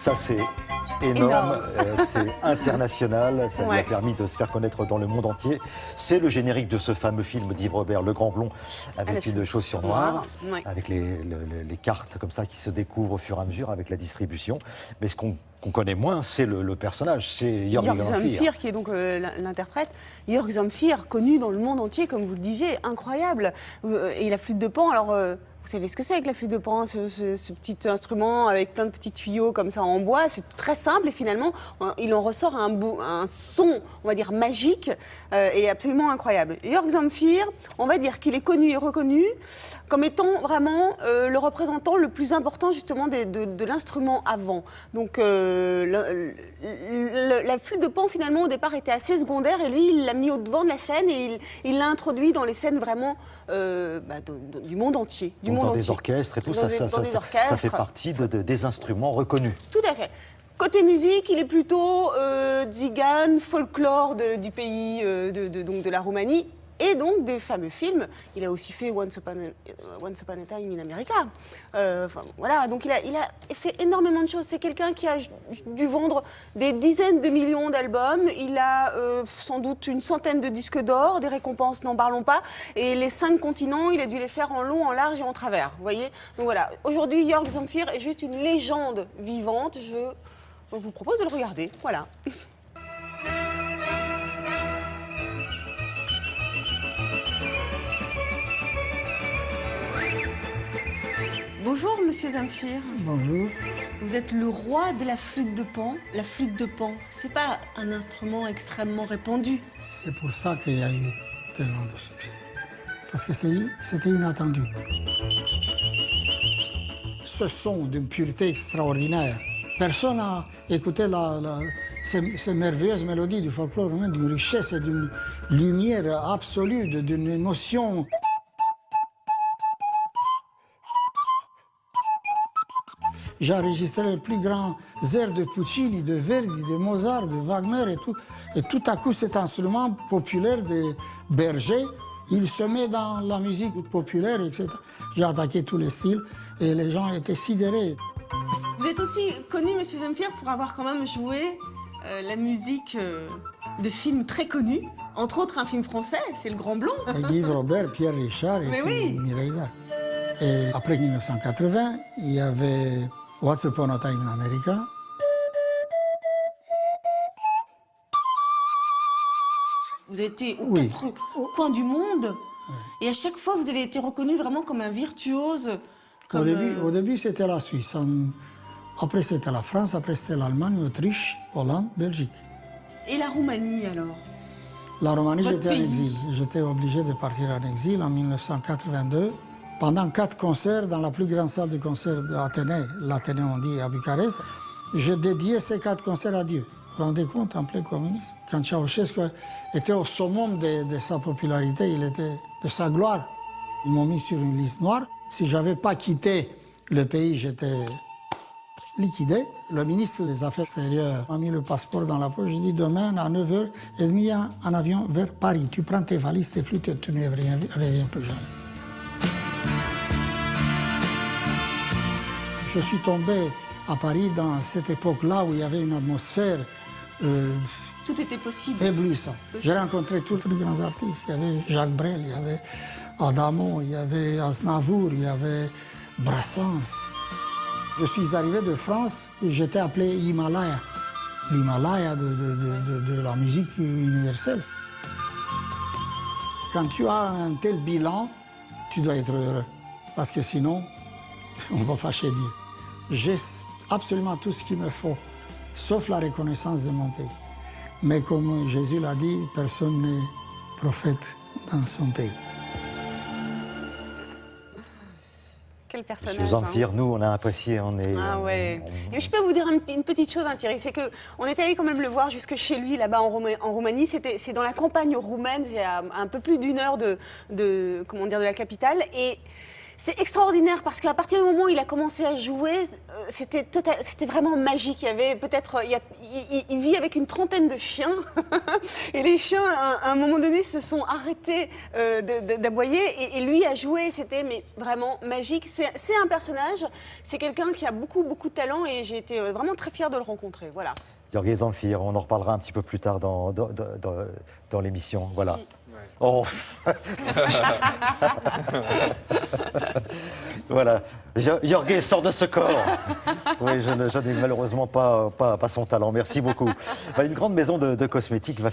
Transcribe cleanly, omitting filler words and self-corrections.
Ça, c'est énorme, c'est international, ça lui a permis de se faire connaître dans le monde entier. C'est le générique de ce fameux film d'Yves Robert, Le Grand Blond, avec une chaussure noire, avec les cartes comme ça qui se découvrent au fur et à mesure avec la distribution. Mais ce qu'on connaît moins, c'est le personnage, c'est Jörg Zamfir qui est donc l'interprète. Jörg Zamfir, connu dans le monde entier, comme vous le disiez, incroyable. Et la flûte de Pan, alors... Vous savez ce que c'est avec la flûte de Pan, ce petit instrument avec plein de petits tuyaux comme ça en bois. C'est très simple et finalement, il en ressort un son, on va dire, magique et absolument incroyable. Jörg Zamfir, on va dire qu'il est connu et reconnu comme étant vraiment le représentant le plus important justement de l'instrument avant. Donc la flûte de Pan finalement au départ était assez secondaire et lui il l'a mis au devant de la scène et il l'a introduit dans les scènes vraiment du monde entier. Dans des orchestres et tout, ça fait partie des instruments reconnus. Tout à fait. Côté musique, il est plutôt tzigan, folklore du pays donc de la Roumanie et donc des fameux films. Il a aussi fait Once Upon a Time in America. Voilà, donc il a fait énormément de choses. C'est quelqu'un qui a dû vendre des dizaines de millions d'albums. Il a sans doute une centaine de disques d'or, des récompenses, n'en parlons pas. Et les 5 continents, il a dû les faire en long, en large et en travers. Vous voyez ? Donc voilà, aujourd'hui, Jörg Zamfir est juste une légende vivante. Je vous propose de le regarder. Voilà. Bonjour, monsieur Zamfir. Bonjour. Vous êtes le roi de la flûte de Pan. La flûte de Pan, c'est pas un instrument extrêmement répandu. C'est pour ça qu'il y a eu tellement de succès. Parce que c'était inattendu. Ce son d'une pureté extraordinaire. Personne n'a écouté ces merveilleuses mélodies du folklore roumain, d'une richesse et d'une lumière absolue, d'une émotion. J'ai enregistré les plus grands airs de Puccini, de Verdi, de Mozart, de Wagner et tout. Et tout à coup, cet instrument populaire des bergers, il se met dans la musique populaire, etc. J'ai attaqué tous les styles et les gens étaient sidérés. Vous êtes aussi connu, monsieur Zamfir, pour avoir quand même joué la musique de films très connus. Entre autres, un film français, c'est Le Grand Blond. Et Yves Robert, Pierre Richard et Mireille Darc. Et après 1980, il y avait Once Upon a Time in America. Vous avez été aux 4 coins du monde et à chaque fois, vous avez été reconnu vraiment comme un virtuose. Au début, c'était la Suisse. Après, c'était la France. Après, c'était l'Allemagne, l'Autriche, Hollande, Belgique. Et la Roumanie, alors? La Roumanie, j'étais en exil. J'étais obligé de partir en exil en 1982. Pendant 4 concerts dans la plus grande salle de concert d'Athénée, l'Athénée on dit à Bucarest, j'ai dédié ces 4 concerts à Dieu. Vous vous rendez compte, en plein communisme? Quand Ceausescu était au summum de sa popularité, il était de sa gloire. Ils m'ont mis sur une liste noire. Si je n'avais pas quitté le pays, j'étais liquidé. Le ministre des Affaires extérieures m'a mis le passeport dans la poche. J'ai dit demain à 9h30, il y a un avion vers Paris. Tu prends tes valises, tes flûtes et tu ne reviens plus jamais. Je suis tombé à Paris dans cette époque-là où il y avait une atmosphère tout était possible. Éblouissante. J'ai rencontré tous les plus grands artistes. Il y avait Jacques Brel, il y avait Adamo, il y avait Aznavour, il y avait Brassens. Je suis arrivé de France et j'étais appelé Himalaya. L'Himalaya de la musique universelle. Quand tu as un tel bilan, tu dois être heureux. Parce que sinon, on va fâcher Dieu. J'ai absolument tout ce qu'il me faut, sauf la reconnaissance de mon pays. Mais comme Jésus l'a dit, personne n'est prophète dans son pays. Quel personnage. Monsieur Zamfir, nous, on a apprécié, on est... Ah ouais. Et je peux vous dire une petite chose, hein, Thierry, c'est qu'on est allé quand même le voir jusque chez lui, là-bas en Roumanie. C'est dans la campagne roumaine, c'est à un peu plus d'1 heure de la capitale. Et C'est extraordinaire parce qu'à partir du moment où il a commencé à jouer, c'était vraiment magique. Il y avait peut-être, il vit avec une trentaine de chiens et les chiens, à un moment donné, se sont arrêtés d'aboyer et lui a joué. C'était vraiment magique. C'est un personnage, c'est quelqu'un qui a beaucoup de talent et j'ai été vraiment très fière de le rencontrer. Voilà. Jörg Zamfir, on en reparlera un petit peu plus tard dans l'émission. Voilà. Oh. Voilà. Jörg sort de ce corps. Oui, je n'ai malheureusement pas son talent. Merci beaucoup. Une grande maison de cosmétiques va